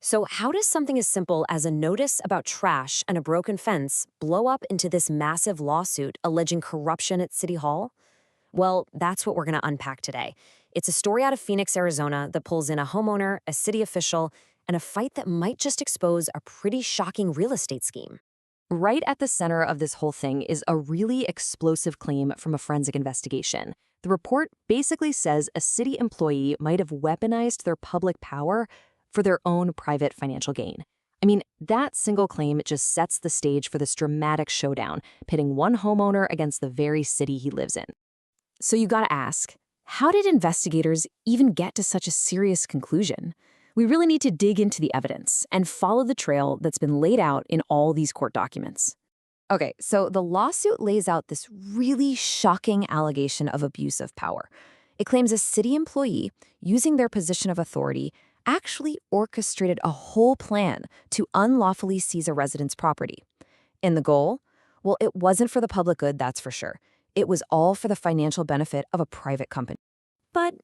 So, how does something as simple as a notice about trash and a broken fence blow up into this massive lawsuit alleging corruption at City Hall? Well, that's what we're going to unpack today. It's a story out of Phoenix, Arizona that pulls in a homeowner, a city official, and a fight that might just expose a pretty shocking real estate scheme. Right at the center of this whole thing is a really explosive claim from a forensic investigation. The report basically says a city employee might have weaponized their public power for their own private financial gain. I mean, that single claim just sets the stage for this dramatic showdown, pitting one homeowner against the very city he lives in. So you gotta ask, how did investigators even get to such a serious conclusion? We really need to dig into the evidence and follow the trail that's been laid out in all these court documents. Okay, so the lawsuit lays out this really shocking allegation of abuse of power. It claims a city employee, using their position of authority, actually orchestrated a whole plan to unlawfully seize a resident's property. And the goal? Well, it wasn't for the public good, that's for sure. It was all for the financial benefit of a private company. But,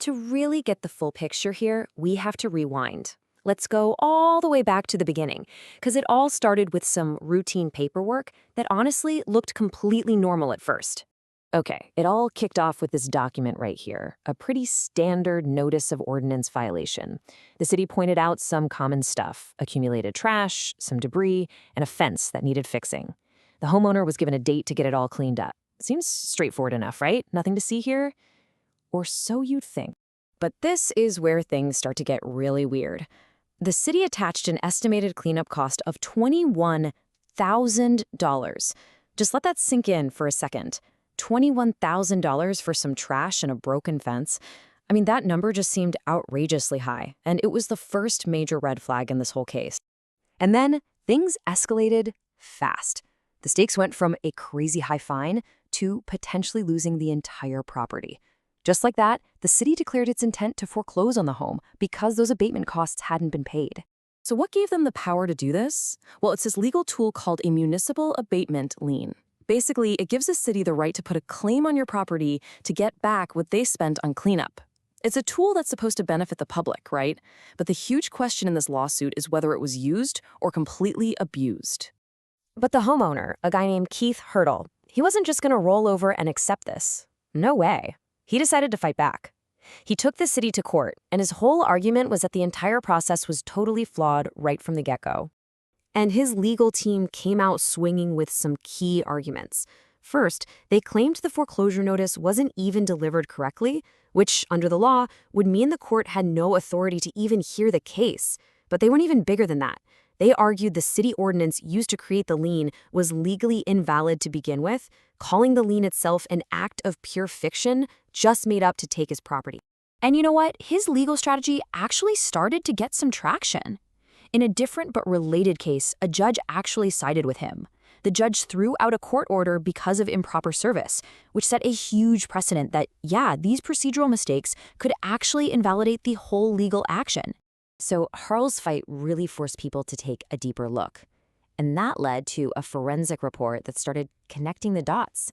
to really get the full picture here, we have to rewind. Let's go all the way back to the beginning, because it all started with some routine paperwork that honestly looked completely normal at first. Okay, it all kicked off with this document right here, a pretty standard notice of ordinance violation. The city pointed out some common stuff, accumulated trash, some debris, and a fence that needed fixing. The homeowner was given a date to get it all cleaned up. Seems straightforward enough, right? Nothing to see here? Or so you'd think. But this is where things start to get really weird. The city attached an estimated cleanup cost of $21,000. Just let that sink in for a second. $21,000 for some trash and a broken fence. I mean, that number just seemed outrageously high, and it was the first major red flag in this whole case. And then things escalated fast. The stakes went from a crazy high fine to potentially losing the entire property. Just like that, the city declared its intent to foreclose on the home because those abatement costs hadn't been paid. So what gave them the power to do this? Well, it's this legal tool called a municipal abatement lien. Basically, it gives the city the right to put a claim on your property to get back what they spent on cleanup. It's a tool that's supposed to benefit the public, right? But the huge question in this lawsuit is whether it was used or completely abused. But the homeowner, a guy named Keith Hartl, he wasn't just going to roll over and accept this. No way. He decided to fight back. He took the city to court, and his whole argument was that the entire process was totally flawed right from the get-go. And his legal team came out swinging with some key arguments. First, they claimed the foreclosure notice wasn't even delivered correctly, which, under the law, would mean the court had no authority to even hear the case. But they went even bigger than that. They argued the city ordinance used to create the lien was legally invalid to begin with, calling the lien itself an act of pure fiction just made up to take his property. And you know what? His legal strategy actually started to get some traction. In a different but related case, a judge actually sided with him. The judge threw out a court order because of improper service, which set a huge precedent that, these procedural mistakes could actually invalidate the whole legal action. So Hartl's fight really forced people to take a deeper look. And that led to a forensic report that started connecting the dots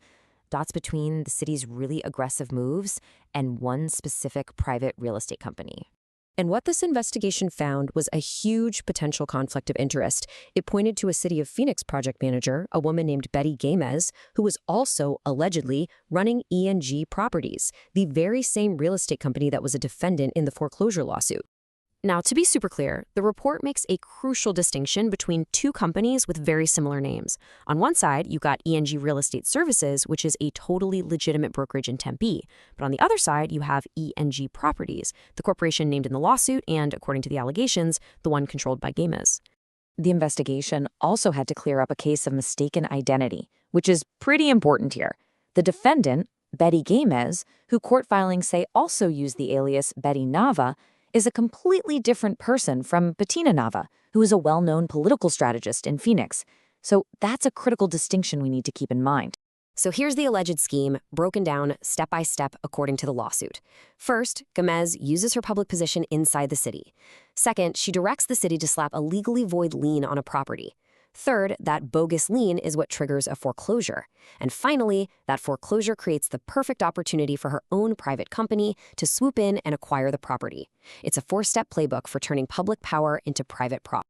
between the city's really aggressive moves and one specific private real estate company. And what this investigation found was a huge potential conflict of interest. It pointed to a City of Phoenix project manager, a woman named Betty Gamez, who was also allegedly running ENG Properties, the very same real estate company that was a defendant in the foreclosure lawsuit. Now, to be super clear, the report makes a crucial distinction between two companies with very similar names. On one side, you got ENG Real Estate Services, which is a totally legitimate brokerage in Tempe. But on the other side, you have ENG Properties, the corporation named in the lawsuit and, according to the allegations, the one controlled by Gamez. The investigation also had to clear up a case of mistaken identity, which is pretty important here. The defendant, Betty Gamez, who court filings say also used the alias Betty Nava, is a completely different person from Bettina Nava, who is a well-known political strategist in Phoenix. So that's a critical distinction we need to keep in mind. So here's the alleged scheme, broken down step by step according to the lawsuit. First, Gamez uses her public position inside the city. Second, she directs the city to slap a legally void lien on a property. Third, that bogus lien is what triggers a foreclosure. And finally, that foreclosure creates the perfect opportunity for her own private company to swoop in and acquire the property. It's a 4-step playbook for turning public power into private property.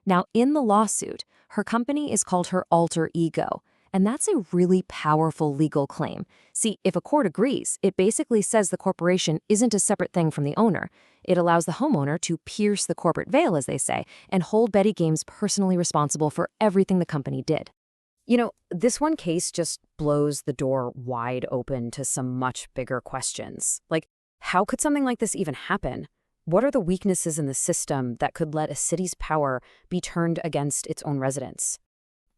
Now, in the lawsuit, her company is called her alter ego, and that's a really powerful legal claim. See, if a court agrees, it basically says the corporation isn't a separate thing from the owner. It allows the homeowner to pierce the corporate veil, as they say, and hold Betty Games personally responsible for everything the company did. You know, this one case just blows the door wide open to some much bigger questions. Like, how could something like this even happen? What are the weaknesses in the system that could let a city's power be turned against its own residents?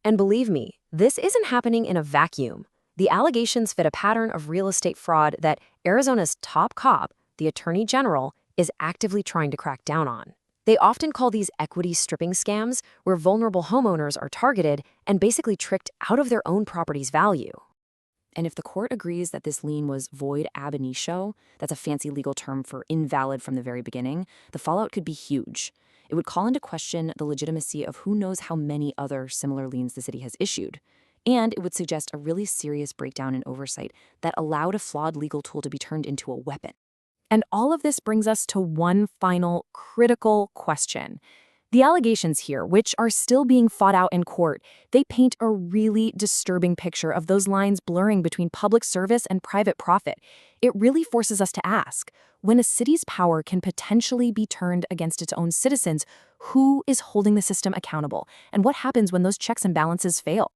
And believe me, this isn't happening in a vacuum. The allegations fit a pattern of real estate fraud that Arizona's top cop, the Attorney General, is actively trying to crack down on. They often call these equity stripping scams, where vulnerable homeowners are targeted and basically tricked out of their own property's value. And if the court agrees that this lien was void ab initio, that's a fancy legal term for invalid from the very beginning, the fallout could be huge. It would call into question the legitimacy of who knows how many other similar liens the city has issued. And it would suggest a really serious breakdown in oversight that allowed a flawed legal tool to be turned into a weapon. And all of this brings us to one final critical question. The allegations here, which are still being fought out in court, they paint a really disturbing picture of those lines blurring between public service and private profit. It really forces us to ask, when a city's power can potentially be turned against its own citizens, who is holding the system accountable? And what happens when those checks and balances fail?